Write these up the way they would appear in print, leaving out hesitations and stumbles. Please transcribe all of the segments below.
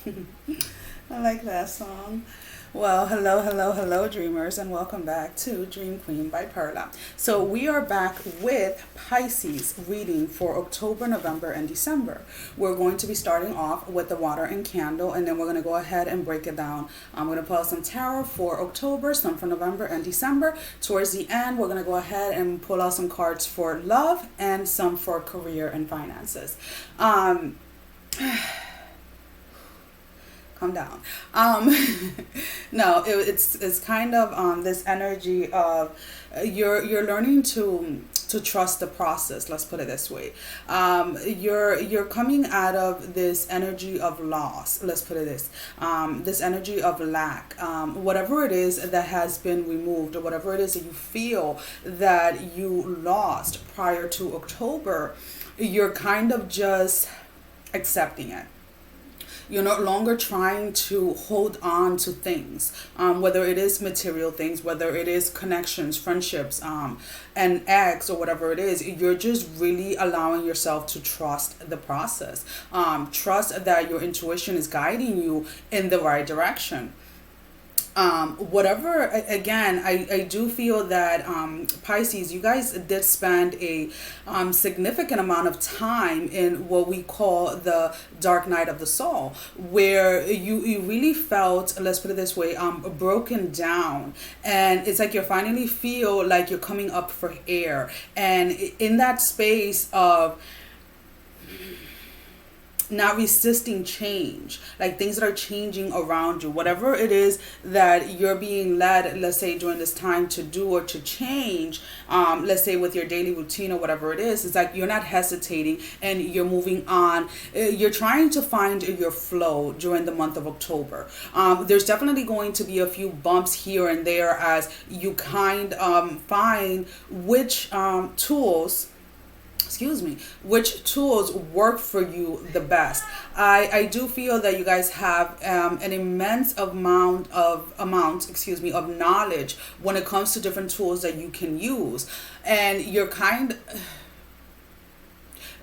I like that song. Well, hello, dreamers, and welcome back to Dream Queen by Perla. So, we are back with Pisces reading for October, November, and December. We're going to be starting off with the water and candle, and then we're going to go ahead and break it down. I'm going to pull out some tarot for October, some for November and December. Towards the end, we're going to go ahead and pull out some cards for love and some for career and finances. Calm down. No, it's kind of this energy of you're learning to trust the process. Let's put it this way. You're coming out of this energy of loss. Let's put it this energy of lack. Whatever it is that has been removed, or whatever it is that you feel that you lost prior to October, you're kind of just accepting it. You're no longer trying to hold on to things, whether it is material things, whether it is connections, friendships, an ex, or whatever it is. You're just really allowing yourself to trust the process. Trust that your intuition is guiding you in the right direction. Whatever, again, I do feel that Pisces, you guys did spend a significant amount of time in what we call the dark night of the soul, where you really felt, let's put it this way, broken down. And it's like you finally feel like you're coming up for air. And in that space of not resisting change, like things that are changing around you, whatever it is that you're being led, let's say during this time to do or to change, let's say with your daily routine or whatever it is, it's like you're not hesitating and you're moving on. You're trying to find your flow during the month of October. There's definitely going to be a few bumps here and there as you kind find which which tools work for you the best. I do feel that you guys have an immense amount of knowledge when it comes to different tools that you can use, and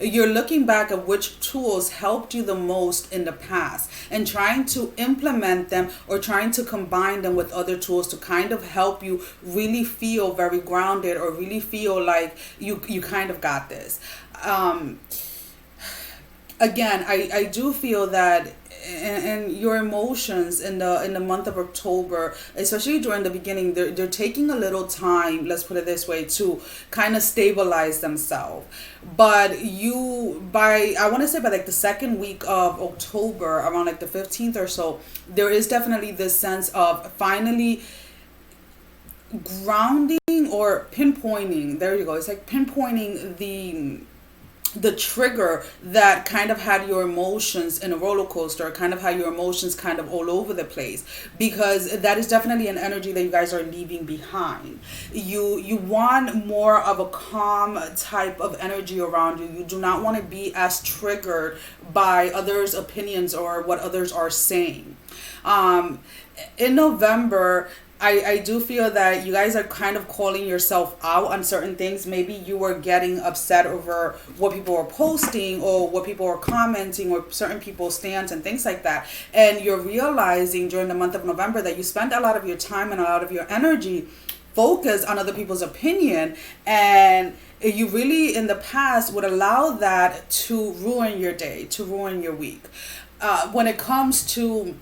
you're looking back at which tools helped you the most in the past and trying to implement them or trying to combine them with other tools to kind of help you really feel very grounded or really feel like you kind of got this. Again, I do feel that and your emotions in the month of October, especially during the beginning, they're taking a little time, let's put it this way, to kind of stabilize themselves. But I want to say by like the second week of October, around like the 15th or so, there is definitely this sense of finally grounding or pinpointing. There you go. It's like pinpointing the trigger that kind of had your emotions in a roller coaster, kind of had your emotions kind of all over the place, because that is definitely an energy that you guys are leaving behind. You want more of a calm type of energy around you. You do not want to be as triggered by others' opinions or what others are saying. In November, I do feel that you guys are kind of calling yourself out on certain things. Maybe you were getting upset over what people were posting or what people were commenting or certain people's stands and things like that. And you're realizing during the month of November that you spent a lot of your time and a lot of your energy focused on other people's opinion, and you really in the past would allow that to ruin your day, to ruin your week. When it comes to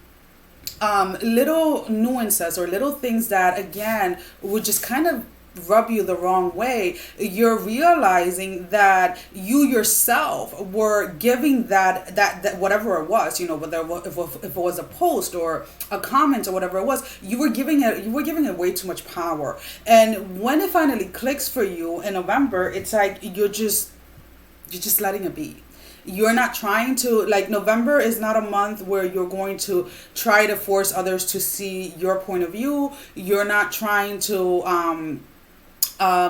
little nuances or little things that again would just kind of rub you the wrong way, you're realizing that you yourself were giving that whatever it was, whether if it was a post or a comment or whatever it was, you were giving it way too much power. And when it finally clicks for you in November, it's like you're just letting it be. You're not trying to, like, November is not a month where you're going to try to force others to see your point of view. You're not trying to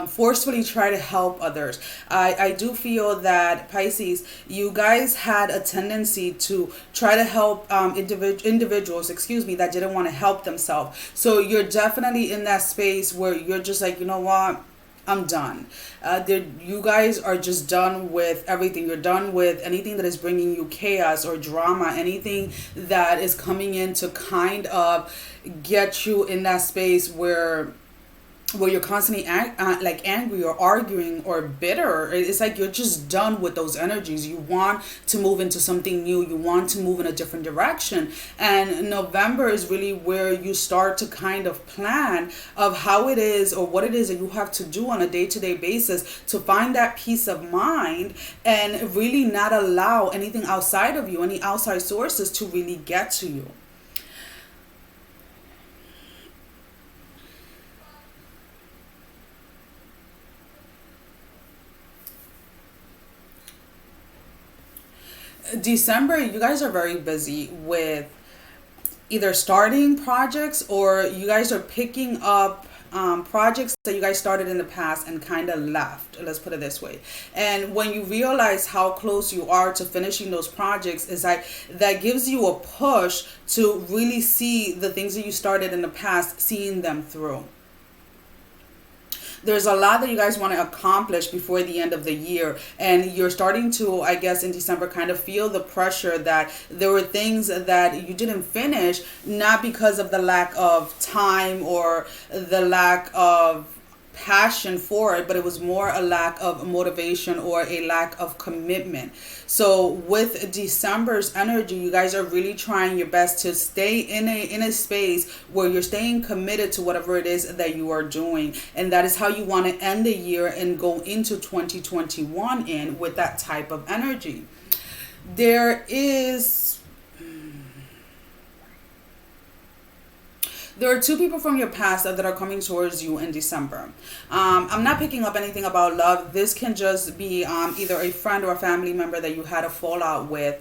forcefully try to help others. I do feel that Pisces, you guys had a tendency to try to help individuals, that didn't want to help themselves. So you're definitely in that space where you're just like, you know what? I'm done. You guys are just done with everything. You're done with anything that is bringing you chaos or drama, anything that is coming in to kind of get you in that space where you're constantly like angry or arguing or bitter. It's like you're just done with those energies. You want to move into something new. You want to move in a different direction. And November is really where you start to kind of plan of how it is or what it is that you have to do on a day-to-day basis to find that peace of mind and really not allow anything outside of you, any outside sources to really get to you. December, you guys are very busy with either starting projects or you guys are picking up projects that you guys started in the past and kind of left. Let's put it this way. And when you realize how close you are to finishing those projects, is like that gives you a push to really see the things that you started in the past, seeing them through. There's a lot that you guys want to accomplish before the end of the year, and you're starting to, I guess, in December kind of feel the pressure that there were things that you didn't finish, not because of the lack of time or the lack of passion for it, but it was more a lack of motivation or a lack of commitment. So with December's energy, you guys are really trying your best to stay in a space where you're staying committed to whatever it is that you are doing, and that is how you want to end the year and go into 2021 in with that type of energy. There are two people from your past that are coming towards you in December. I'm not picking up anything about love. This can just be either a friend or a family member that you had a fallout with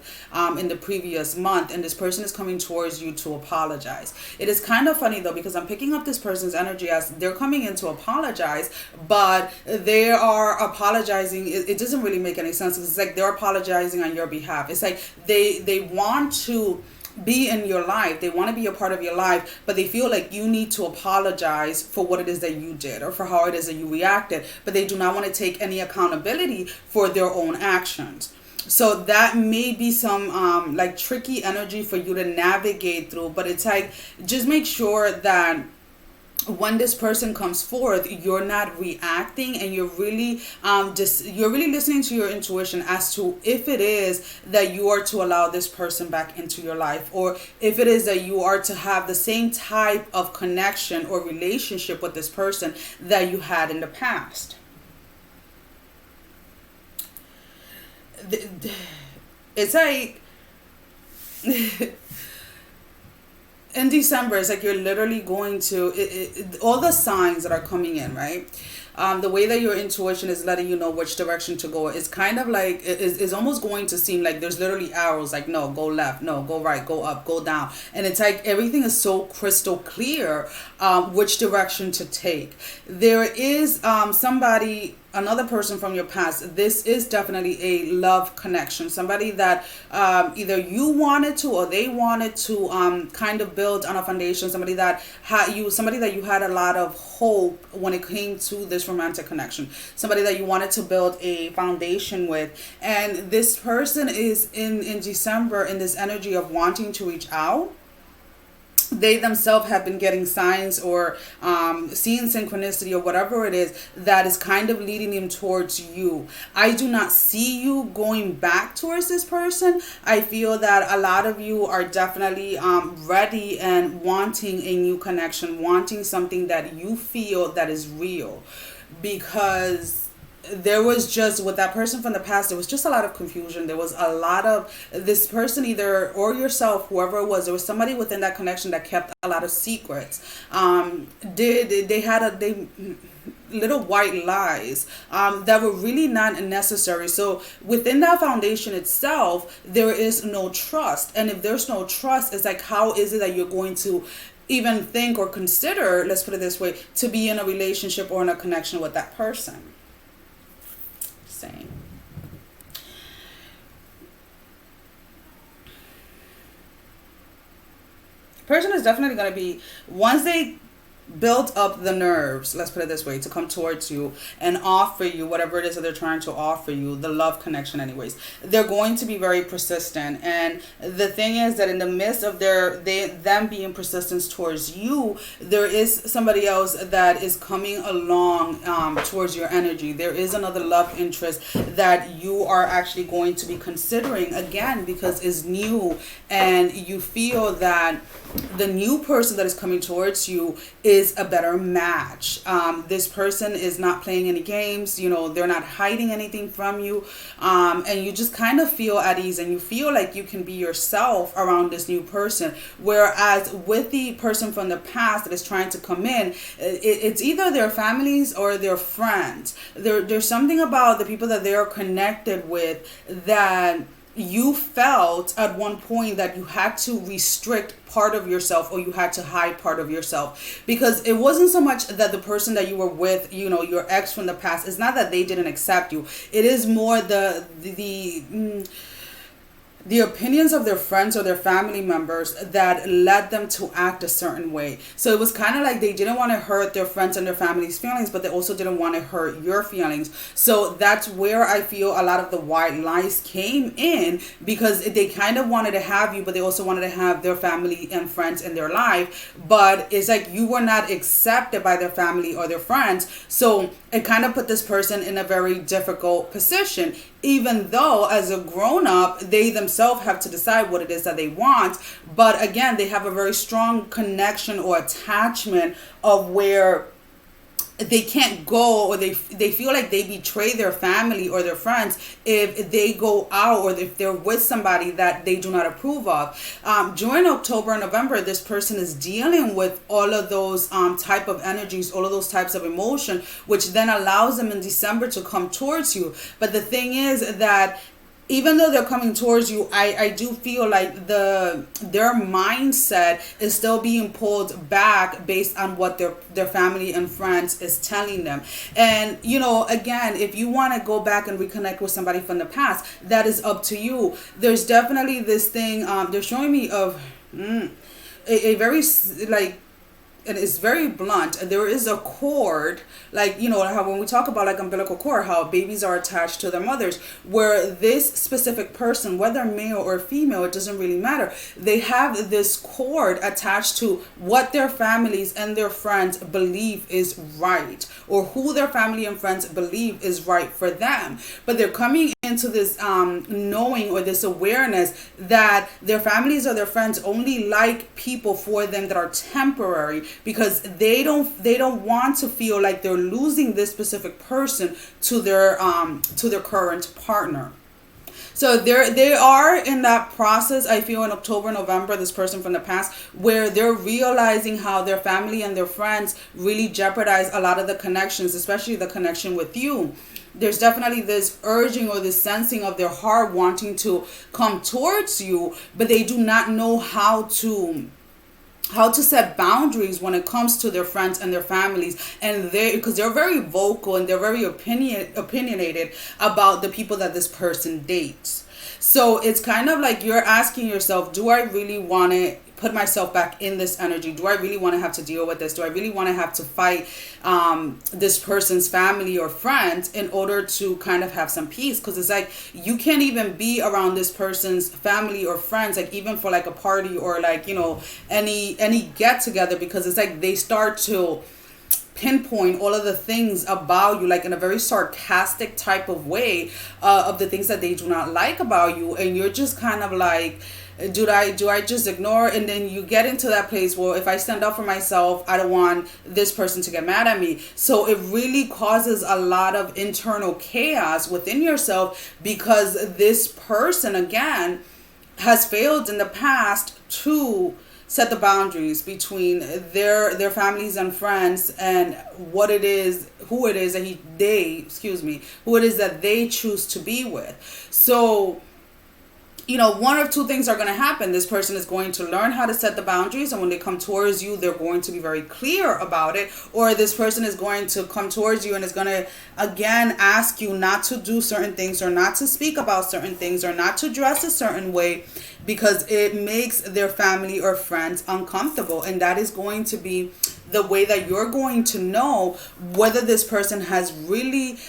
in the previous month, and this person is coming towards you to apologize. It is kind of funny though, because I'm picking up this person's energy as they're coming in to apologize, but they are apologizing. It doesn't really make any sense. It's like they're apologizing on your behalf. It's like they want to be in your life. They want to be a part of your life, but they feel like you need to apologize for what it is that you did or for how it is that you reacted, but they do not want to take any accountability for their own actions. So that may be some like tricky energy for you to navigate through, but it's like just make sure that when this person comes forth, you're not reacting, and you're really you're really listening to your intuition as to if it is that you are to allow this person back into your life, or if it is that you are to have the same type of connection or relationship with this person that you had in the past. It's like in December, it's like you're literally going to, all the signs that are coming in, right? The way that your intuition is letting you know which direction to go, it's kind of like, it's almost going to seem like there's literally arrows, like, no, go left, no, go right, go up, go down. And it's like everything is so crystal clear which direction to take. There is another person from your past. This is definitely a love connection. Somebody that either you wanted to or they wanted to kind of build on a foundation. Somebody that you had a lot of hope when it came to this romantic connection. Somebody that you wanted to build a foundation with. And this person is in December in this energy of wanting to reach out. They themselves have been getting signs or seeing synchronicity or whatever it is that is kind of leading them towards you. I do not see you going back towards this person. I feel that a lot of you are definitely ready and wanting a new connection, wanting something that you feel that is real, because there was just, with that person from the past, there was just a lot of confusion. There was a lot of, this person either, or yourself, whoever it was, there was somebody within that connection that kept a lot of secrets. They had little white lies that were really not necessary. So within that foundation itself, there is no trust. And if there's no trust, it's like, how is it that you're going to even think or consider, let's put it this way, to be in a relationship or in a connection with that person? Saying. Person is definitely going to be, once they build up the nerves, let's put it this way, to come towards you and offer you whatever it is that they're trying to offer you, the love connection anyways, they're going to be very persistent. And the thing is that in the midst of them being persistent towards you, there is somebody else that is coming along towards your energy. There is another love interest that you are actually going to be considering, again, because it's new, and you feel that the new person that is coming towards you is a better match. This person is not playing any games, they're not hiding anything from you, and you just kind of feel at ease, and you feel like you can be yourself around this new person. Whereas with the person from the past that is trying to come in, it's either their families or their friends. There's something about the people that they are connected with that you felt at one point that you had to restrict part of yourself, or you had to hide part of yourself, because it wasn't so much that the person that you were with, your ex from the past, it's not that they didn't accept you. It is more the opinions of their friends or their family members that led them to act a certain way. So it was kind of like they didn't want to hurt their friends and their family's feelings, but they also didn't want to hurt your feelings. So that's where I feel a lot of the white lies came in, because they kind of wanted to have you, but they also wanted to have their family and friends in their life. But it's like you were not accepted by their family or their friends. So it kind of put this person in a very difficult position, even though as a grown-up, they themselves have to decide what it is that they want. But again, they have a very strong connection or attachment of where they can't go, or they feel like they betray their family or their friends if they go out, or if they're with somebody that they do not approve of. During October and November, this person is dealing with all of those type of energies, all of those types of emotion, which then allows them in December to come towards you. But the thing is that even though they're coming towards you, I do feel like their mindset is still being pulled back based on what their family and friends is telling them. And, again, if you want to go back and reconnect with somebody from the past, that is up to you. There's definitely this thing, they're showing me of a very, and it's very blunt. There is a cord, how when we talk about umbilical cord, how babies are attached to their mothers, where this specific person, whether male or female, it doesn't really matter, they have this cord attached to what their families and their friends believe is right, or who their family and friends believe is right for them. But they're coming into this knowing, or this awareness, that their families or their friends only like people for them that are temporary, because they don't want to feel like they're losing this specific person to their current partner. So they are in that process, I feel, in October, November, this person from the past, where they're realizing how their family and their friends really jeopardize a lot of the connections, especially the connection with you. There's definitely this urging or this sensing of their heart wanting to come towards you, but they do not know how to set boundaries when it comes to their friends and their families, and because they're very vocal and they're very opinionated about the people that this person dates. So it's kind of like you're asking yourself, do I really want to put myself back in this energy? Do I really want to have to deal with this? Do I really want to have to fight this person's family or friends in order to kind of have some peace? Because it's like you can't even be around this person's family or friends, even for a party or any get together, because it's like they start to pinpoint all of the things about you, in a very sarcastic type of way, of the things that they do not like about you, and you're just kind of like, do I just ignore? And then you get into that place, well, if I stand up for myself, I don't want this person to get mad at me. So it really causes a lot of internal chaos within yourself, because this person, again, has failed in the past to set the boundaries between their families and friends and who it is that they choose to be with. So one of two things are going to happen. This person is going to learn how to set the boundaries, and when they come towards you, they're going to be very clear about it. Or this person is going to come towards you and is going to, again, ask you not to do certain things, or not to speak about certain things, or not to dress a certain way, because it makes their family or friends uncomfortable. And that is going to be the way that you're going to know whether this person has really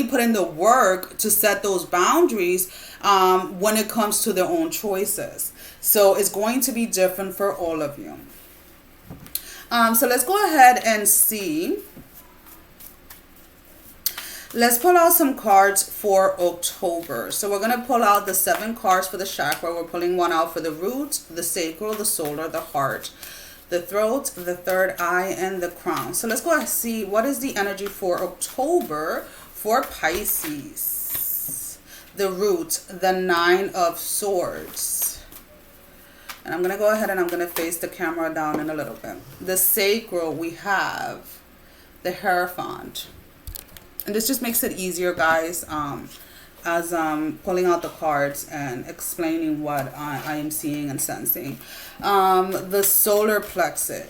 put in the work to set those boundaries when it comes to their own choices. So it's going to be different for all of you. So let's go ahead and see. Let's pull out some cards for October. So we're going to pull out the 7 cards for the chakra. We're pulling one out for the root, the sacral, the solar, the heart, the throat, the third eye, and the crown. So let's go ahead and see what is the energy for October for Pisces. The root, the 9 of swords. And I'm going to go ahead and I'm going to face the camera down in a little bit. The sacral, we have the Hierophant. And this just makes it easier, guys, as pulling out the cards and explaining what I am seeing and sensing. The solar plexus,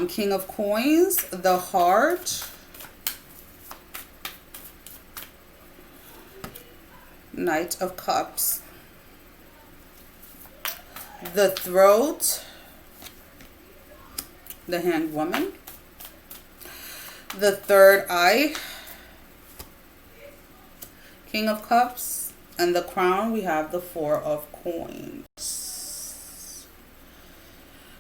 King of Coins, the heart, Knight of Cups, the throat, the Hanged Woman, the third eye, King of Cups, and the crown, we have the 4 of Coins.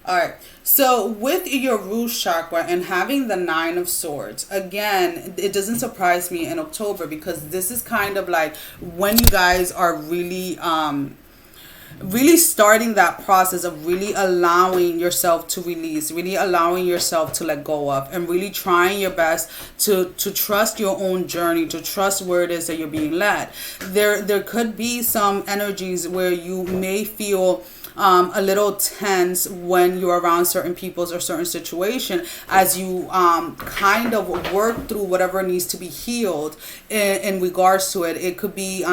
All right, so with your root chakra and having the 9 of Swords, again, it doesn't surprise me in October, because this is kind of like when you guys are really starting that process of really allowing yourself to release, really allowing yourself to let go of, and really trying your best to trust your own journey, to trust where it is that you're being led. There could be some energies where you may feel a little tense when you're around certain peoples or certain situation, as you kind of work through whatever needs to be healed in regards to it. It could be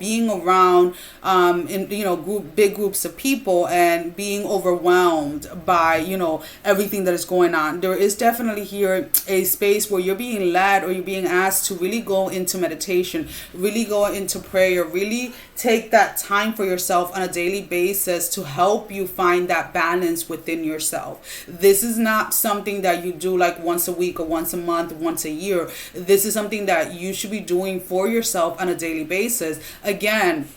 being around big groups of people and being overwhelmed by everything that is going on. There is definitely here a space where you're being led, or you're being asked to really go into meditation, really go into prayer, really take that time for yourself on a daily basis to help you find that balance within yourself. This is not something that you do like once a week or once a month, once a year. This is something that you should be doing for yourself on a daily basis. Again,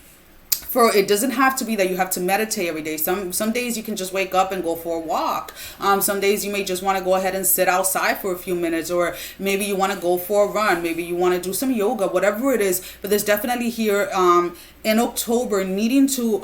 it doesn't have to be that you have to meditate every day. Some days you can just wake up and go for a walk. Some days you may just want to go ahead and sit outside for a few minutes, or maybe you want to go for a run. Maybe you want to do some yoga, whatever it is. But there's definitely here in October needing to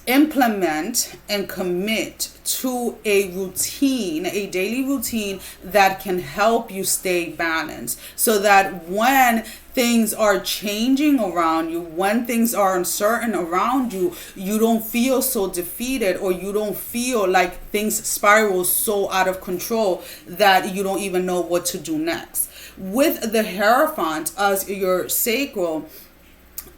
implement and commit to a routine, a daily routine that can help you stay balanced, so that when things are changing around you, when things are uncertain around you, you don't feel so defeated, or you don't feel like things spiral so out of control that you don't even know what to do next. With the Hierophant as your sacral,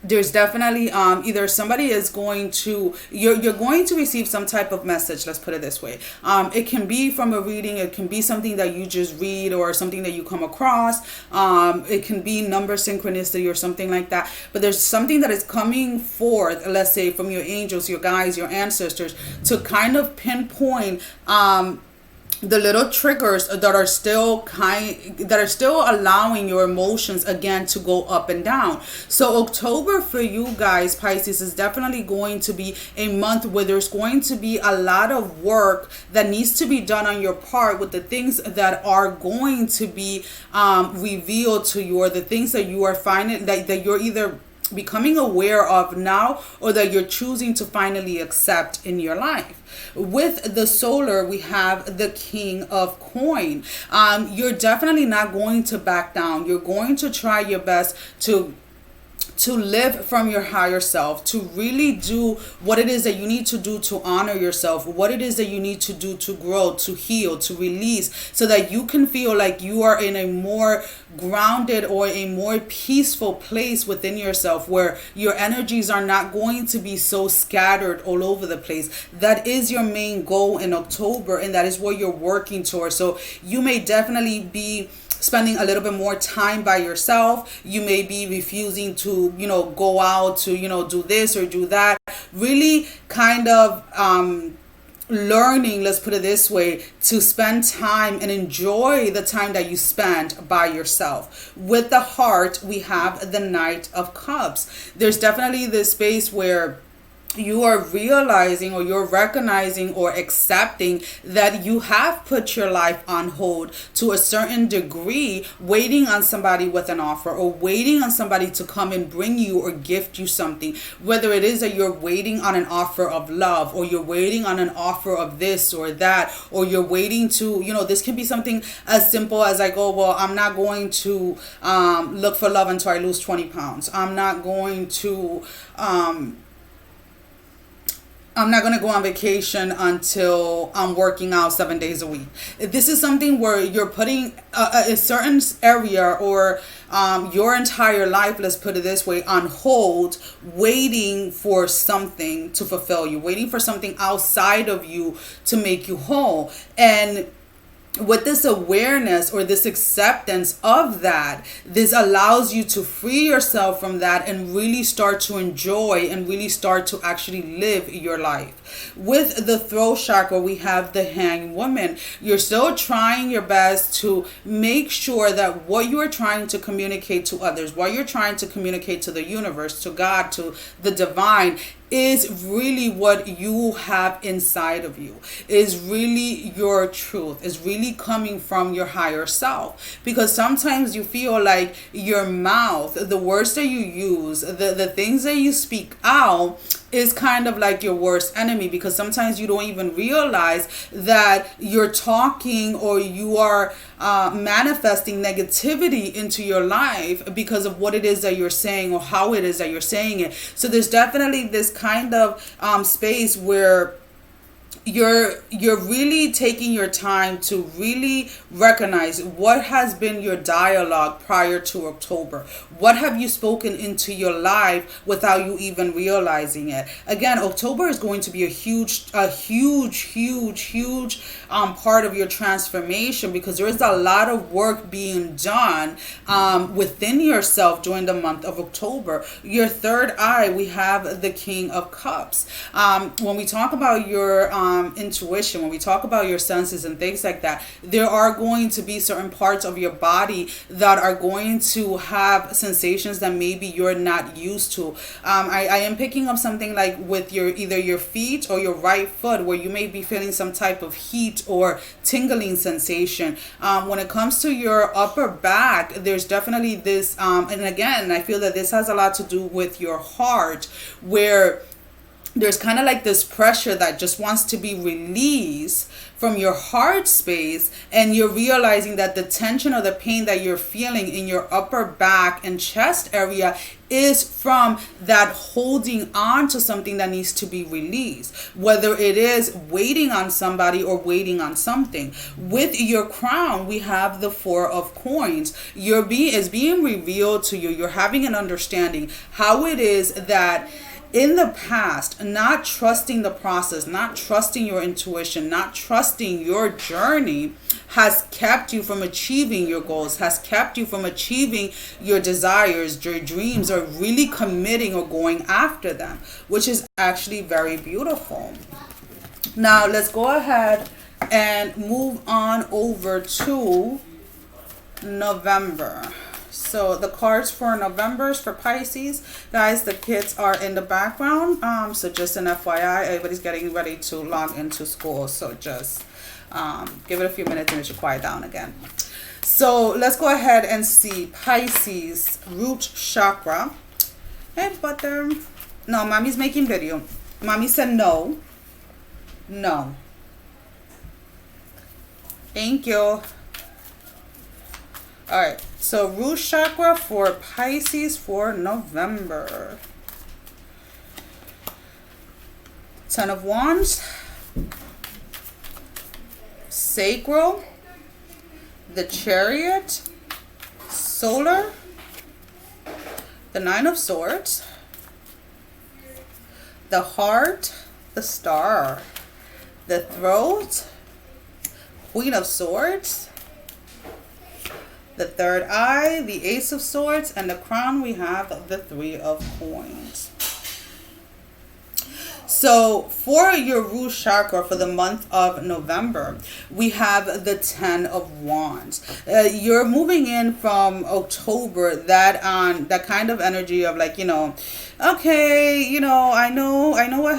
there's definitely either somebody is going to, you're going to receive some type of message, let's put it this way. It can be from a reading, it can be something that you just read, or something that you come across. It can be number synchronicity or something like that. But there's something that is coming forth, let's say from your angels, your guides, your ancestors, to kind of pinpoint the little triggers that are still allowing your emotions again to go up and down. So October for you guys, Pisces, is definitely going to be a month where there's going to be a lot of work that needs to be done on your part with the things that are going to be revealed to you, or the things that you are finding that you're either becoming aware of now, or that you're choosing to finally accept in your life. With the solar, we have the King of Coin. You're definitely not going to back down. You're going to try your best to live from your higher self, to really do what it is that you need to do to honor yourself, what it is that you need to do to grow, to heal, to release, so that you can feel like you are in a more grounded or a more peaceful place within yourself, where your energies are not going to be so scattered all over the place. That is your main goal in October, and that is what you're working towards. So you may definitely be spending a little bit more time by yourself. You may be refusing to, go out to, do this or do that. really kind of learning, let's put it this way, to spend time and enjoy the time that you spend by yourself. With the heart, we have the Knight of Cups. There's definitely this space where you are realizing, or you're recognizing or accepting that you have put your life on hold to a certain degree, waiting on somebody with an offer, or waiting on somebody to come and bring you or gift you something. Whether it is that you're waiting on an offer of love, or you're waiting on an offer of this or that, or you're waiting to, this can be something as simple as like, oh, well, I'm not going to look for love until I lose 20 pounds. I'm not going to go on vacation until I'm working out 7 days a week. This is something where you're putting a certain area, or your entire life, let's put it this way, on hold, waiting for something to fulfill you, waiting for something outside of you to make you whole. And with this awareness or this acceptance of that, this allows you to free yourself from that and really start to enjoy and really start to actually live your life. With the throat chakra, we have the Hanged Woman. You're still trying your best to make sure that what you are trying to communicate to others, what you're trying to communicate to the universe, to God, to the divine, is really what you have inside of you, is really your truth, is really coming from your higher self. Because sometimes you feel like your mouth, the words that you use, the things that you speak out, is kind of like your worst enemy, because sometimes you don't even realize that you're talking, or you are manifesting negativity into your life because of what it is that you're saying, or how it is that you're saying it. So there's definitely this kind of space where you're really taking your time to really recognize what has been your dialogue prior to October. What have you spoken into your life without you even realizing it? Again, October is going to be a huge part of your transformation, because there is a lot of work being done within yourself during the month of October. Your third eye, we have the King of Cups. When we talk about your intuition, when we talk about your senses and things like that, there are going to be certain parts of your body that are going to have sensations that maybe you're not used to. I am picking up something like with either your feet or your right foot, where you may be feeling some type of heat or tingling sensation. When it comes to your upper back, there's definitely this, and again, I feel that this has a lot to do with your heart, where there's kind of like this pressure that just wants to be released from your heart space, and you're realizing that the tension or the pain that you're feeling in your upper back and chest area is from that holding on to something that needs to be released, whether it is waiting on somebody or waiting on something. With your crown, we have the Four of Coins. Is being revealed to you. You're having an understanding how it is that in the past, not trusting the process, not trusting your intuition, not trusting your journey has kept you from achieving your goals, has kept you from achieving your desires, your dreams, or really committing or going after them, which is actually very beautiful. Now, let's go ahead and move on over to November. So the cards for November's for Pisces, guys, the kids are in the background. So just an FYI, everybody's getting ready to log into school. So just give it a few minutes and it should quiet down again. So let's go ahead and see Pisces root chakra. Hey, butter. No, mommy's making video. Mommy said no. No. Thank you. All right, so root chakra for Pisces for November. Ten of Wands, Sacral, the Chariot, Solar, the Nine of Swords, the Heart, the Star, the Throat, Queen of Swords, the Third Eye, the Ace of Swords, and the Crown, we have the Three of Coins. So for your root chakra for the month of November, we have the 10 of Wands. You're moving in from October, that kind of energy of like, okay, I know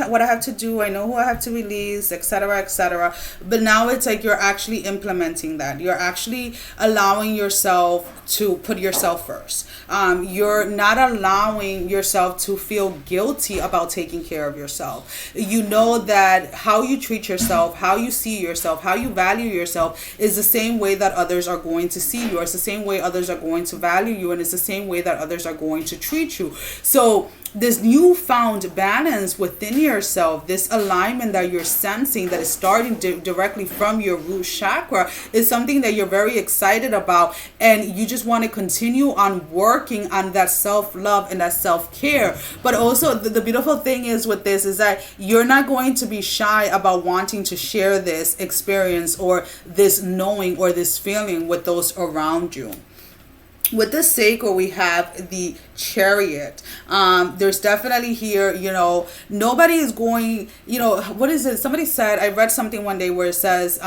what I have to do, I know who I have to release, etc., etc. But now it's like you're actually implementing that. You're actually allowing yourself to put yourself first. You're not allowing yourself to feel guilty about taking care of yourself. You know that how you treat yourself, how you see yourself, how you value yourself is the same way that others are going to see you. It's the same way others are going to value you, and it's the same way that others are going to treat you. So this newfound balance within yourself, this alignment that you're sensing that is starting directly from your root chakra, is something that you're very excited about, and you just want to continue on working on that self-love and that self-care. But also the beautiful thing is with this is that you're not going to be shy about wanting to share this experience or this knowing or this feeling with those around you. With the sacral, we have the Chariot. There's definitely here, nobody is going, what is it? Somebody said, I read something one day where it says,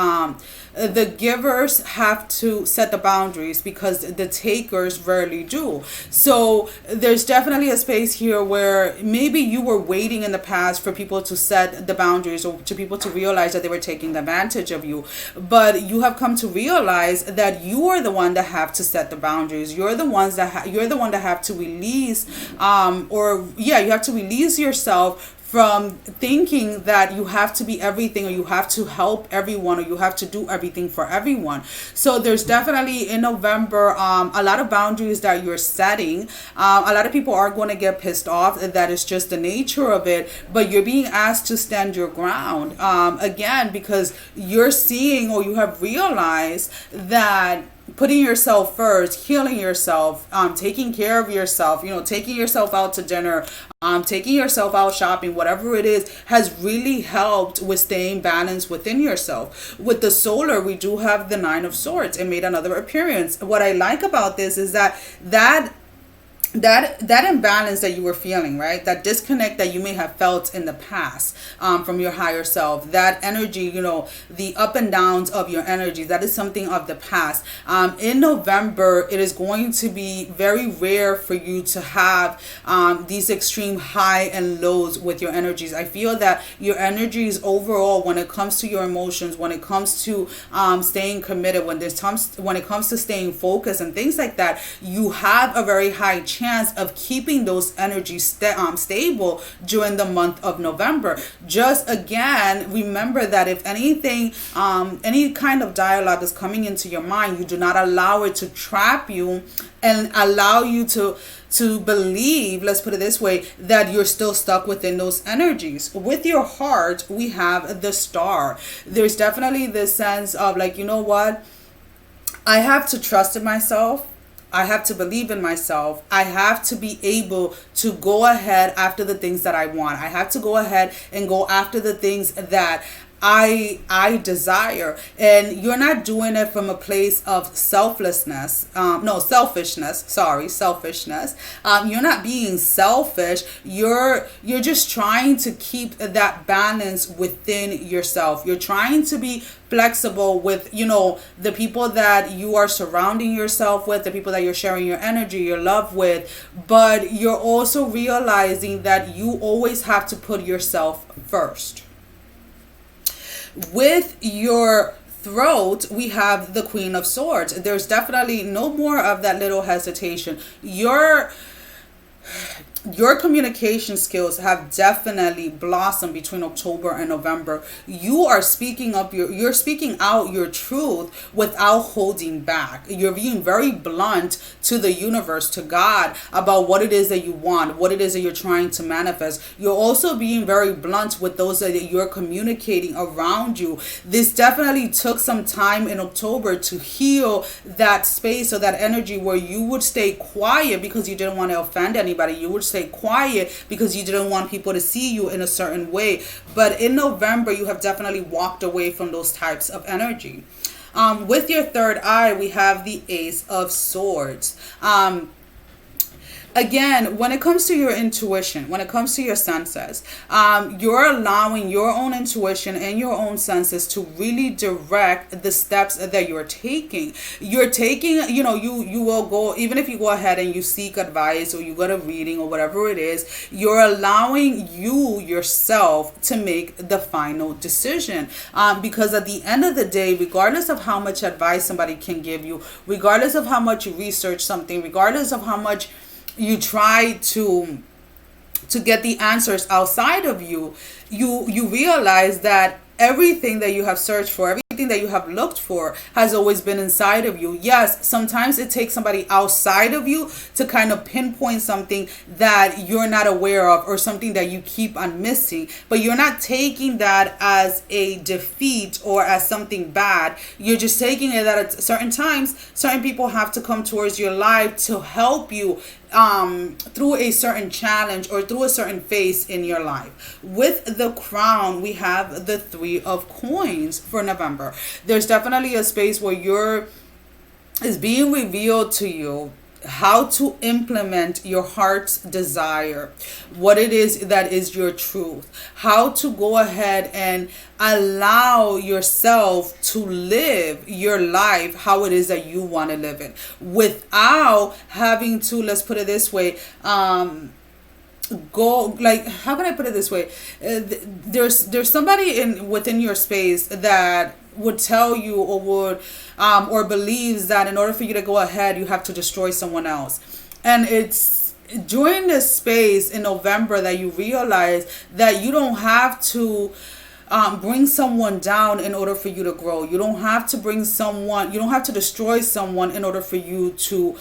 the givers have to set the boundaries because the takers rarely do. So there's definitely a space here where maybe you were waiting in the past for people to set the boundaries or to people to realize that they were taking advantage of you. But you have come to realize that you are the one that have to set the boundaries. You're the one that have to release, you have to release yourself from thinking that you have to be everything, or you have to help everyone, or you have to do everything for everyone. So there's definitely in November a lot of boundaries that you're setting. A lot of people are going to get pissed off. That is just the nature of it. But you're being asked to stand your ground again, because you're seeing, or you have realized that putting yourself first, healing yourself, taking care of yourself, taking yourself out to dinner, taking yourself out shopping, whatever it is, has really helped with staying balanced within yourself. With the solar, we do have the 9 of Swords. It made another appearance. What I like about this is that imbalance that you were feeling, right? That disconnect that you may have felt in the past from your higher self, that energy, the up and downs of your energy, that is something of the past. In November, it is going to be very rare for you to have these extreme high and lows with your energies. I feel that your energies overall, when it comes to your emotions, when it comes to staying committed, when it comes to staying focused and things like that, you have a very high chance of keeping those energies stable during the month of November. Just again, remember that if anything, any kind of dialogue is coming into your mind, you do not allow it to trap you and allow you to believe, let's put it this way, that you're still stuck within those energies. With your heart, we have the Star. There's definitely this sense of like, you know what? I have to trust in myself. I have to believe in myself. I have to be able to go ahead after the things that I want. I have to go ahead and go after the things that I desire. And you're not doing it from a place of selfishness. You're not being selfish. You're just trying to keep that balance within yourself. You're trying to be flexible with, the people that you are surrounding yourself with, the people that you're sharing your energy, your love with. But you're also realizing that you always have to put yourself first. With your throat, we have the Queen of Swords. There's definitely no more of that little hesitation. Your communication skills have definitely blossomed between October and November. You are speaking out your truth without holding back. You're being very blunt to the universe, to God, about what it is that you want, what it is that you're trying to manifest. You're also being very blunt with those that you're communicating around you. This definitely took some time in October to heal that space or that energy where you would stay quiet because you didn't want to offend anybody. You would stay quiet because you didn't want people to see you in a certain way. But in November, you have definitely walked away from those types of energy. With your third eye, we have the Ace of Swords. again, when it comes to your intuition, when it comes to your senses, you're allowing your own intuition and your own senses to really direct the steps that you're taking. You're taking, you will go, even if you go ahead and you seek advice or you go to reading or whatever it is, you're allowing you yourself to make the final decision. Because at the end of the day, regardless of how much advice somebody can give you, regardless of how much you research something, regardless of how much you try to get the answers outside of you, you realize that everything that you have searched for, everything that you have looked for has always been inside of you. Yes, sometimes it takes somebody outside of you to kind of pinpoint something that you're not aware of or something that you keep on missing, but you're not taking that as a defeat or as something bad. You're just taking it that at certain times, certain people have to come towards your life to help you through a certain challenge or through a certain phase in your life. With the crown, we have the 3 of coins for November. There's definitely a space where is being revealed to you how to implement your heart's desire, what it is that is your truth, how to go ahead and allow yourself to live your life how it is that you want to live it without having to, let's put it this way, go, like, how can I put it this way? There's somebody within your space that would tell you or would or believes that in order for you to go ahead, you have to destroy someone else. And it's during this space in November that you realize that you don't have to bring someone down in order for you to grow. You don't have to you don't have to destroy someone in order for you to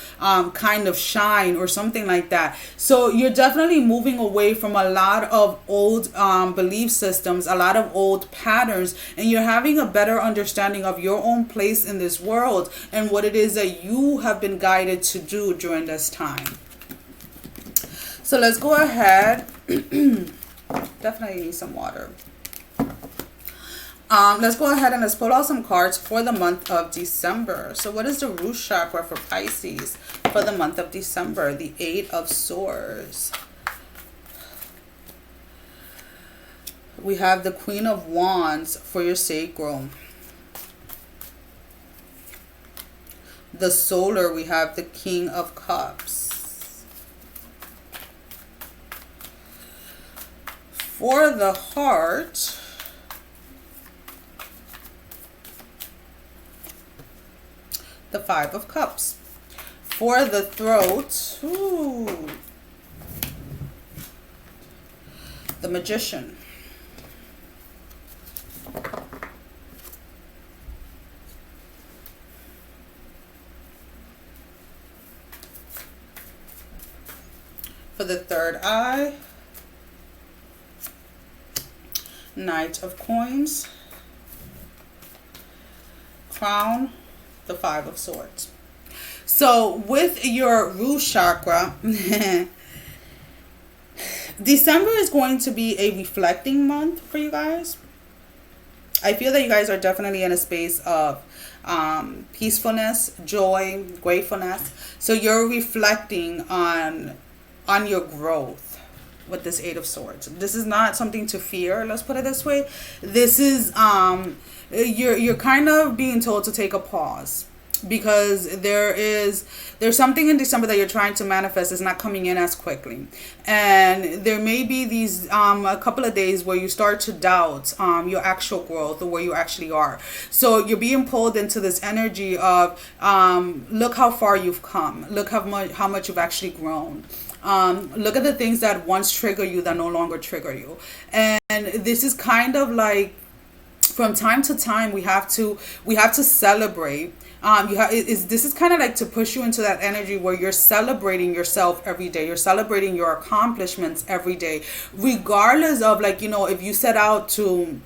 kind of shine or something like that. So you're definitely moving away from a lot of old belief systems, a lot of old patterns, and you're having a better understanding of your own place in this world and what it is that you have been guided to do during this time. So let's go ahead. Definitely need some water. Let's go ahead and let's pull out some cards for the month of December. So what is the root chakra for Pisces for the month of December? The 8 of Swords. We have the Queen of Wands for your sacral. The solar, we have the King of Cups. For the heart, the 5 of Cups. For the throat, the Magician. For the third eye, Knight of Coins. Crown, the 5 of Swords. So with your root chakra, December is going to be a reflecting month for you guys. I feel that you guys are definitely in a space of peacefulness, joy, gratefulness. So you're reflecting on your growth with this 8 of Swords. This is not something to fear, let's put it this way. This is you're kind of being told to take a pause, because there's something in December that you're trying to manifest is not coming in as quickly, and there may be these a couple of days where you start to doubt your actual growth or where you actually are. So you're being pulled into this energy of look how far you've come, look how much you've actually grown. Look at the things that once trigger you that no longer trigger you. And this is kind of like, from time to time, we have to celebrate. This is kind of like to push you into that energy where you're celebrating yourself every day. You're celebrating your accomplishments every day, regardless of, like, if you set out to,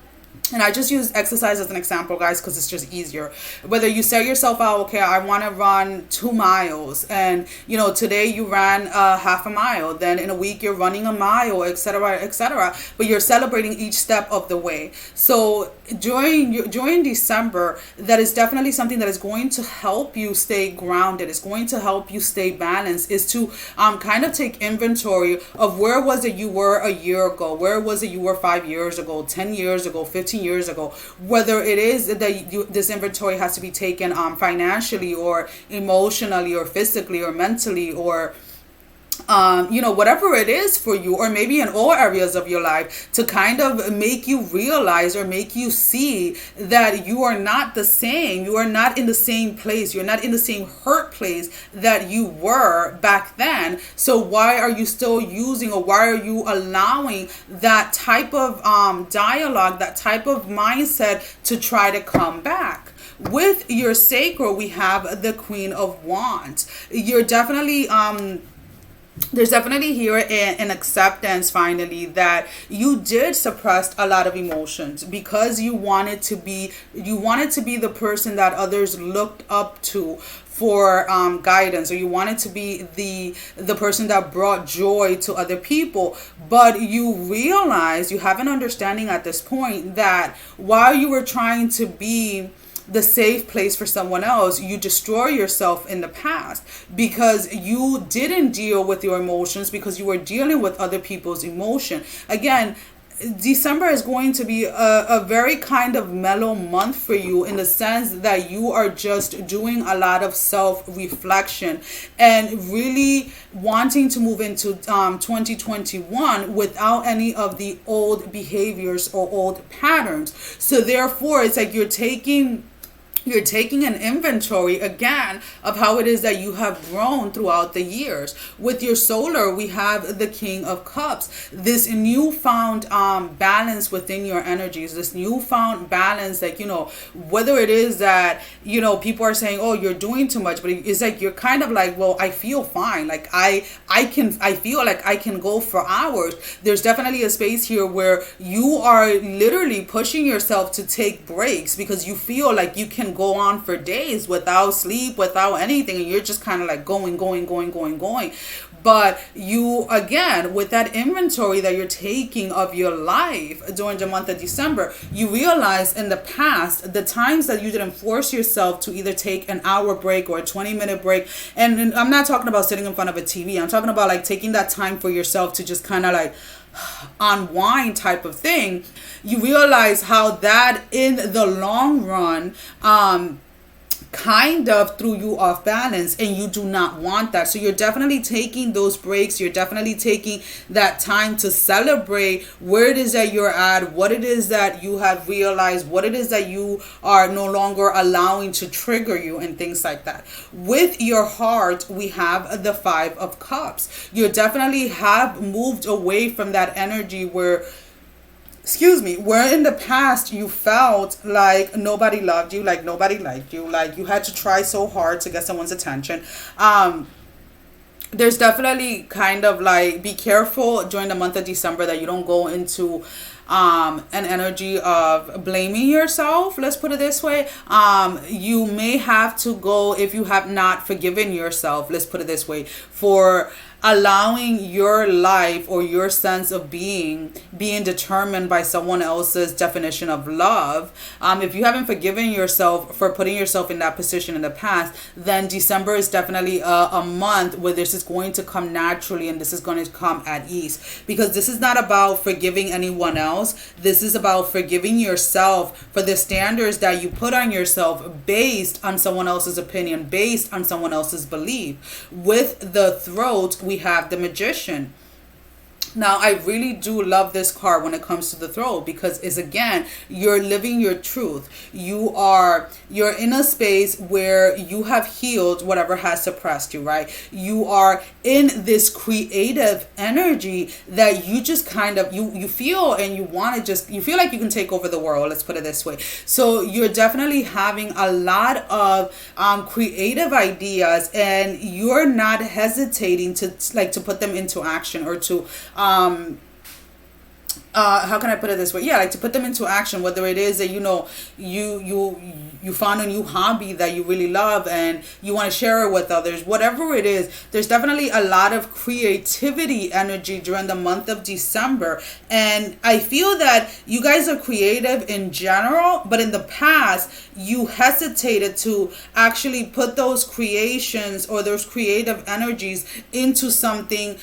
and I just use exercise as an example, guys, because it's just easier. Whether you set yourself out, okay, I want to run 2 miles, and today you ran half a mile, then in a week you're running a mile, etc., etc. But you're celebrating each step of the way. So during December, that is definitely something that is going to help you stay grounded. It's going to help you stay balanced. Is to kind of take inventory of where was it you were a year ago, where was it you were 5 years ago, 10 years ago, 15 years ago. Whether it is that this inventory has to be taken financially or emotionally or physically or mentally or whatever it is for you, or maybe in all areas of your life, to kind of make you realize or make you see that you are not the same. You are not in the same place. You're not in the same hurt place that you were back then. So why are you still using, or why are you allowing that type of dialogue, that type of mindset to try to come back? With your sacral, we have the Queen of Wands. You're definitely there's definitely here an acceptance finally that you did suppress a lot of emotions because you wanted to be the person that others looked up to for guidance, or you wanted to be the person that brought joy to other people. But you realize, you have an understanding at this point that while you were trying to be the safe place for someone else, you destroy yourself in the past because you didn't deal with your emotions, because you were dealing with other people's emotion. Again, December is going to be a very kind of mellow month for you, in the sense that you are just doing a lot of self-reflection and really wanting to move into 2021 without any of the old behaviors or old patterns. So therefore, it's like you're taking an inventory again of how it is that you have grown throughout the years. With your solar, we have the King of Cups. This newfound balance within your energies, this newfound balance, like, whether it is that, people are saying, oh, you're doing too much, but it's like, you're kind of like, well, I feel fine. Like I feel like I can go for hours. There's definitely a space here where you are literally pushing yourself to take breaks because you feel like you can go on for days without sleep, without anything, and you're just kind of like going. But you, again, with that inventory that you're taking of your life during the month of December, you realize in the past, the times that you didn't force yourself to either take an hour break or a 20-minute break. And I'm not talking about sitting in front of a TV. I'm talking about like taking that time for yourself to just kind of like unwind type of thing. You realize how that in the long run kind of threw you off balance, and you do not want that. So you're definitely taking those breaks. You're definitely taking that time to celebrate where it is that you're at, what it is that you have realized, what it is that you are no longer allowing to trigger you, and things like that. With your heart, we have the Five of Cups. You definitely have moved away from that energy where in the past you felt like nobody loved you, like nobody liked you, like you had to try so hard to get someone's attention. There's definitely kind of like, be careful during the month of December that you don't go into an energy of blaming yourself. Let's put it this way. You may have to go, if you have not forgiven yourself, let's put it this way, for allowing your life or your sense of being determined by someone else's definition of love. If you haven't forgiven yourself for putting yourself in that position in the past, then December is definitely a month where this is going to come naturally, and this is going to come at ease, because this is not about forgiving anyone else. This is about forgiving yourself for the standards that you put on yourself based on someone else's opinion, based on someone else's belief. With the Throat, we have the Magician. Now, I really do love this card when it comes to the Throat, because it's, again, you're living your truth. You're in a space where you have healed whatever has suppressed you, right? You are in this creative energy that you just kind of, you feel, and you want to just, you feel like you can take over the world, let's put it this way. So you're definitely having a lot of creative ideas, and you're not hesitating to put them into action, or to how can I put it this way? Yeah, like to put them into action, whether it is that, you know, you found a new hobby that you really love and you want to share it with others, whatever it is. There's definitely a lot of creativity energy during the month of December. And I feel that you guys are creative in general, but in the past, you hesitated to actually put those creations or those creative energies into something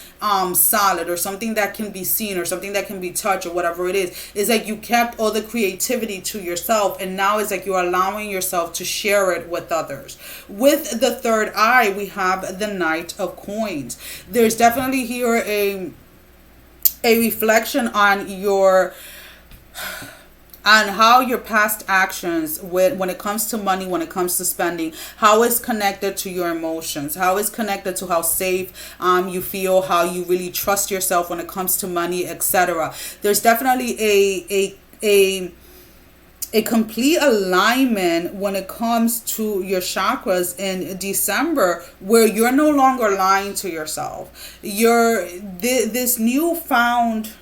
solid, or something that can be seen, or something that can be touched, or whatever it is. It's like you kept all the creativity to yourself, and now it's like you're allowing yourself to share it with others. With the third eye, we have the Knight of Coins. There's definitely here a reflection on your how your past actions when it comes to money, when it comes to spending, how it's connected to your emotions, how it's connected to how safe you feel, how you really trust yourself when it comes to money, etc. There's definitely a complete alignment when it comes to your chakras in December, where you're no longer lying to yourself. This newfound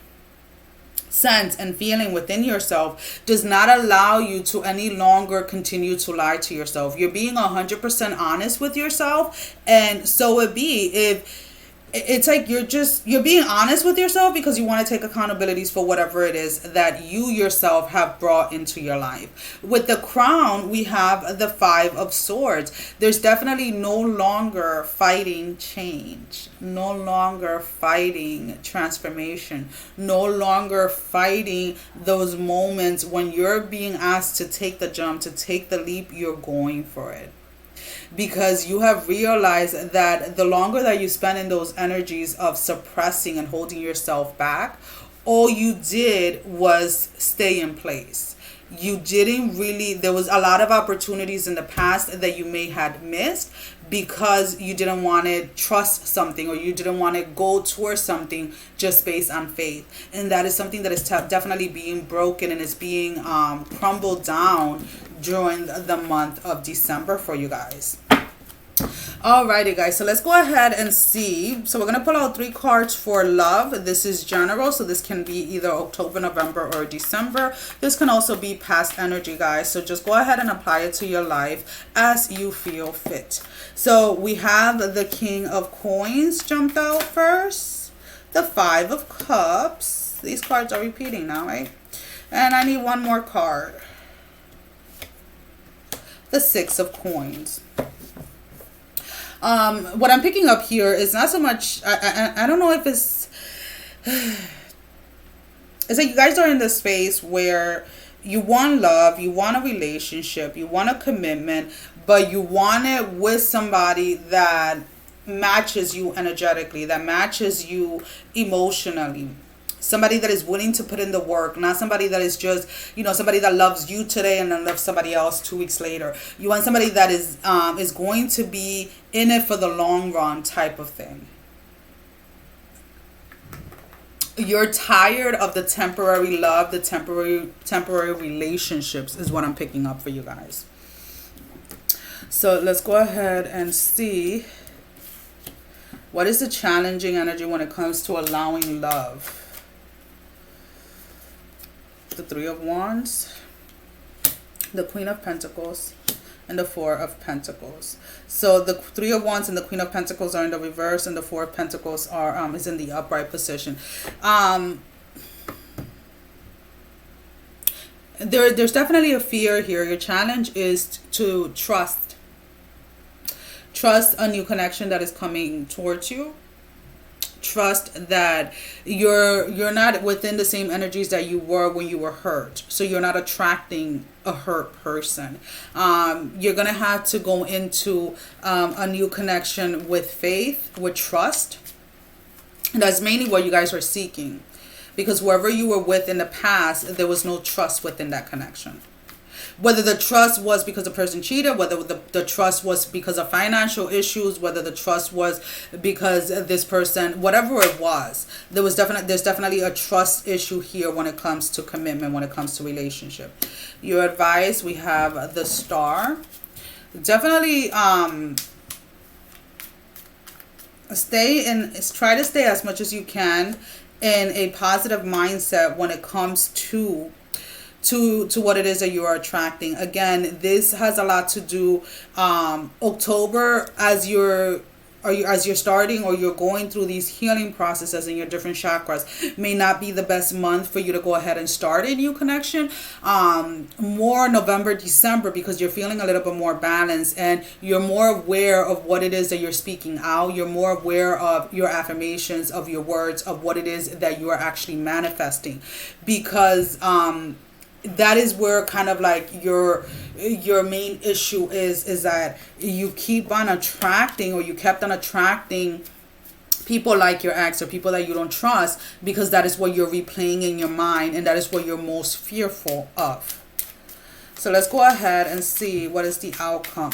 sense and feeling within yourself does not allow you to any longer continue to lie to yourself. You're being 100% honest with yourself, and so it be if it's like you're being honest with yourself because you want to take accountabilities for whatever it is that you yourself have brought into your life. With the Crown, we have the Five of Swords. There's definitely no longer fighting change, no longer fighting transformation, no longer fighting those moments when you're being asked to take the jump, to take the leap. You're going for it, because you have realized that the longer that you spend in those energies of suppressing and holding yourself back, all you did was stay in place. You didn't really, there was a lot of opportunities in the past that you may have missed because you didn't want to trust something, or you didn't want to go towards something just based on faith. And that is something that is definitely being broken and is being crumbled down during the month of December for you guys. Alrighty guys, so let's go ahead and see. So we're going to pull out 3 cards for love. This is general, so this can be either October, November, or December. This can also be past energy, guys. So just go ahead and apply it to your life as you feel fit. So we have the King of Coins jumped out first. The Five of Cups. These cards are repeating now, right? And I need one more card. The Six of Coins. What I'm picking up here is not so much, I don't know if it's like you guys are in this space where you want love, you want a relationship, you want a commitment, but you want it with somebody that matches you energetically, that matches you emotionally. Somebody that is willing to put in the work, not somebody that is just, you know, somebody that loves you today and then loves somebody else 2 weeks later. You want somebody that is going to be in it for the long run type of thing. You're tired of the temporary love, the temporary relationships is what I'm picking up for you guys. So let's go ahead and see what is the challenging energy when it comes to allowing love. The Three of Wands, the Queen of Pentacles, and the Four of Pentacles. So the Three of Wands and the Queen of Pentacles are in the reverse, and the Four of Pentacles are is in the upright position. There's definitely a fear here. Your challenge is to trust a new connection that is coming towards you. Trust that you're not within the same energies that you were when you were hurt, so you're not attracting a hurt person. You're gonna have to go into a new connection with faith, with trust, and that's mainly what you guys are seeking, because whoever you were with in the past, there was no trust within that connection. Whether the trust was because the person cheated, whether the trust was because of financial issues, whether the trust was because this person, whatever it was, there's definitely a trust issue here when it comes to commitment, when it comes to relationship. Your advice, we have the Star. Definitely try to stay as much as you can in a positive mindset when it comes to what it is that you are attracting. Again, this has a lot to do, October, as you're starting or you're going through these healing processes in your different chakras, may not be the best month for you to go ahead and start a new connection. More November, December, because you're feeling a little bit more balanced and you're more aware of what it is that you're speaking out. You're more aware of your affirmations, of your words, of what it is that you are actually manifesting, because that is where kind of like your main issue is that you keep on attracting, or you kept on attracting people like your ex or people that you don't trust, because that is what you're replaying in your mind, and that is what you're most fearful of. So let's go ahead and see what is the outcome.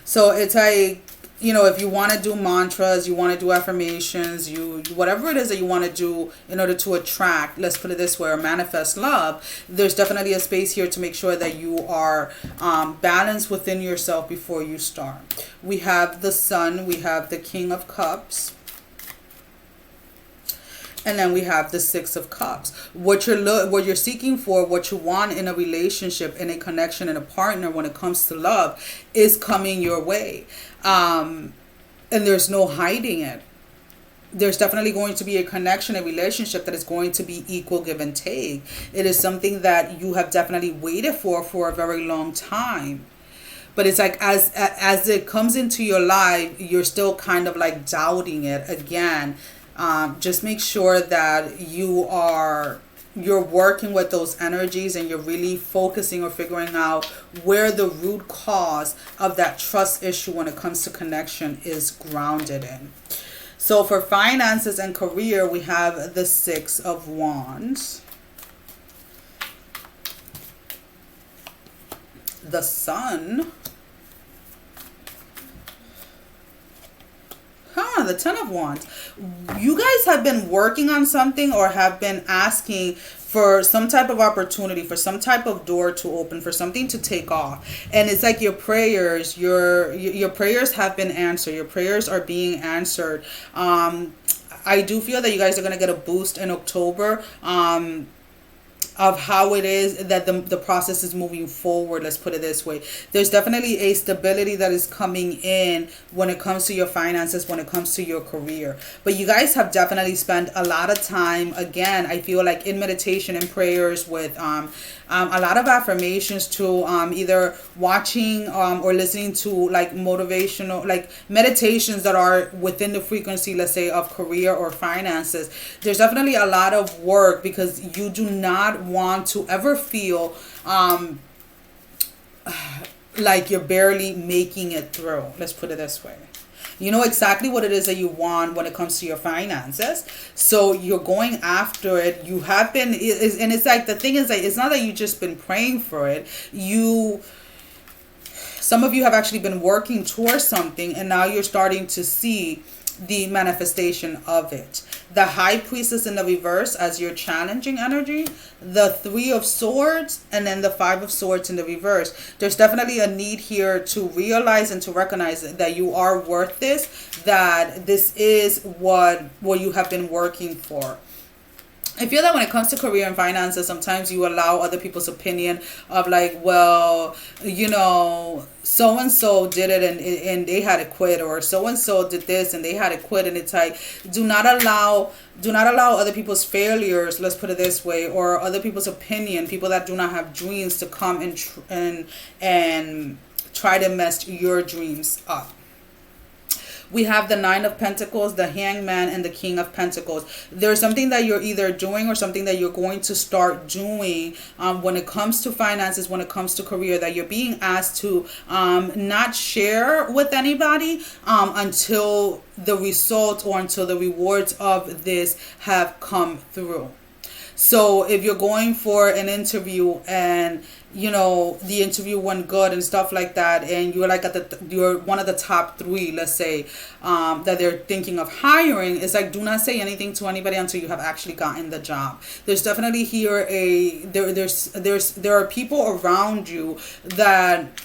So it's like, you know, if you want to do mantras, you want to do affirmations, whatever it is that you want to do in order to attract, let's put it this way, or manifest love, there's definitely a space here to make sure that you are balanced within yourself before you start. We have the Sun, we have the King of Cups, and then we have the Six of Cups. What you're seeking for, what you want in a relationship, in a connection, in a partner, when it comes to love, is coming your way. And there's no hiding it. There's definitely going to be a connection, a relationship that is going to be equal give and take. It is something that you have definitely waited for a very long time. But it's like as it comes into your life, you're still kind of like doubting it again. Just make sure that you're working with those energies, and you're really focusing or figuring out where the root cause of that trust issue when it comes to connection is grounded in. So for finances and career, we have the Six of Wands, the Sun, the Ten of Wands. You guys have been working on something, or have been asking for some type of opportunity, for some type of door to open, for something to take off. And it's like your prayers have been answered. Your prayers are being answered. I do feel that you guys are going to get a boost in October, of how it is that the process is moving forward. Let's put it this way. There's definitely a stability that is coming in when it comes to your finances, when it comes to your career. But you guys have definitely spent a lot of time, again, I feel like in meditation and prayers, with a lot of affirmations to either watching or listening to like motivational, like meditations that are within the frequency, let's say, of career or finances. There's definitely a lot of work, because you do not want to ever feel like you're barely making it through. Let's put it this way. You know exactly what it is that you want when it comes to your finances. So you're going after it. You have been, and it's like, the thing is that it's not that you've just been praying for it. Some of you have actually been working towards something, and now you're starting to see the manifestation of it. The High Priestess in the reverse as your challenging energy, the Three of Swords, and then the Five of Swords in the reverse. There's definitely a need here to realize and to recognize that you are worth this, that this is what you have been working for. I feel that when it comes to career and finances, sometimes you allow other people's opinion of like, well, you know, so-and-so did it and they had to quit, or so-and-so did this and they had to quit. And it's like, do not allow other people's failures, let's put it this way, or other people's opinion, people that do not have dreams, to come and try to mess your dreams up. We have the Nine of Pentacles, the Hangman, and the King of Pentacles. There's something that you're either doing or something that you're going to start doing when it comes to finances, when it comes to career, that you're being asked to not share with anybody until the results or until the rewards of this have come through. So if you're going for an interview and, you know, the interview went good and stuff like that, and you're like you're one of the top 3, let's say, that they're thinking of hiring, it's like, do not say anything to anybody until you have actually gotten the job. There's definitely here there are people around you that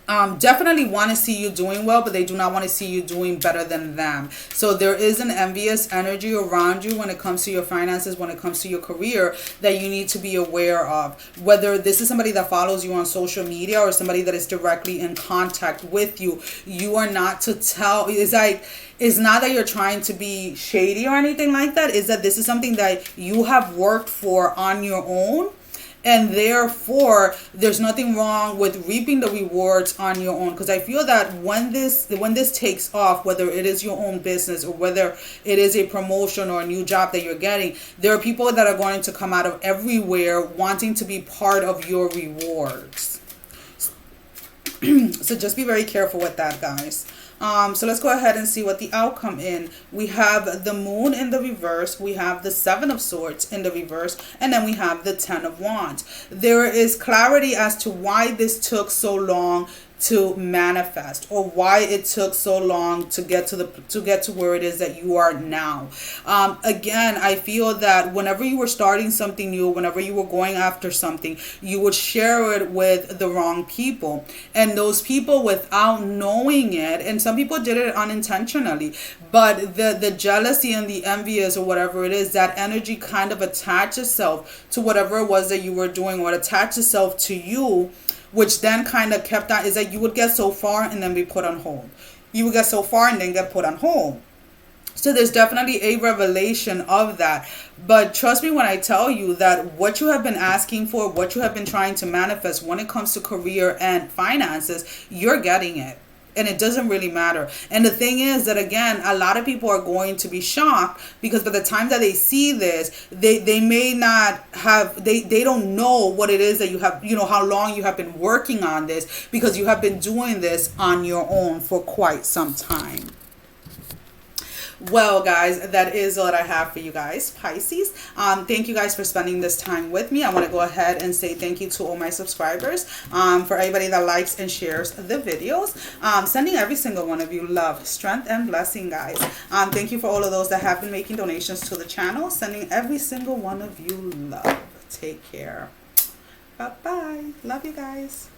definitely want to see you doing well, but they do not want to see you doing better than them. So there is an envious energy around you when it comes to your finances, when it comes to your career, that you need to be aware of. Whether this is somebody that follows you on social media or somebody that is directly in contact with you, you are not to tell. It's not that you're trying to be shady or anything like that. It's that this is something that you have worked for on your own. And therefore, there's nothing wrong with reaping the rewards on your own. Because I feel that when this takes off, whether it is your own business or whether it is a promotion or a new job that you're getting, there are people that are going to come out of everywhere wanting to be part of your rewards. So just be very careful with that, guys. So let's go ahead and see what the outcome in. We have the Moon in the reverse. We have the Seven of Swords in the reverse. And then we have the Ten of Wands. There is clarity as to why this took so long to manifest, or why it took so long to get to where it is that you are now. Again, I feel that whenever you were starting something new, whenever you were going after something, you would share it with the wrong people, and those people, without knowing it, and some people did it unintentionally, but the jealousy and the envious or whatever it is, that energy kind of attached itself to whatever it was that you were doing, or attached itself to you, which then kind of kept on, is that you would get so far and then be put on hold. You would get so far and then get put on hold. So there's definitely a revelation of that. But trust me when I tell you that what you have been asking for, what you have been trying to manifest when it comes to career and finances, you're getting it. And it doesn't really matter. And the thing is that, again, a lot of people are going to be shocked because by the time that they see this, they may not have, they don't know what it is that you have, how long you have been working on this, because you have been doing this on your own for quite some time. Well, guys, that is all that I have for you guys, Pisces. Thank you guys for spending this time with me. I want to go ahead and say thank you to all my subscribers, for everybody that likes and shares the videos. Sending every single one of you love, strength, and blessing, guys. Thank you for all of those that have been making donations to the channel. Sending every single one of you love. Take care. Bye-bye. Love you guys.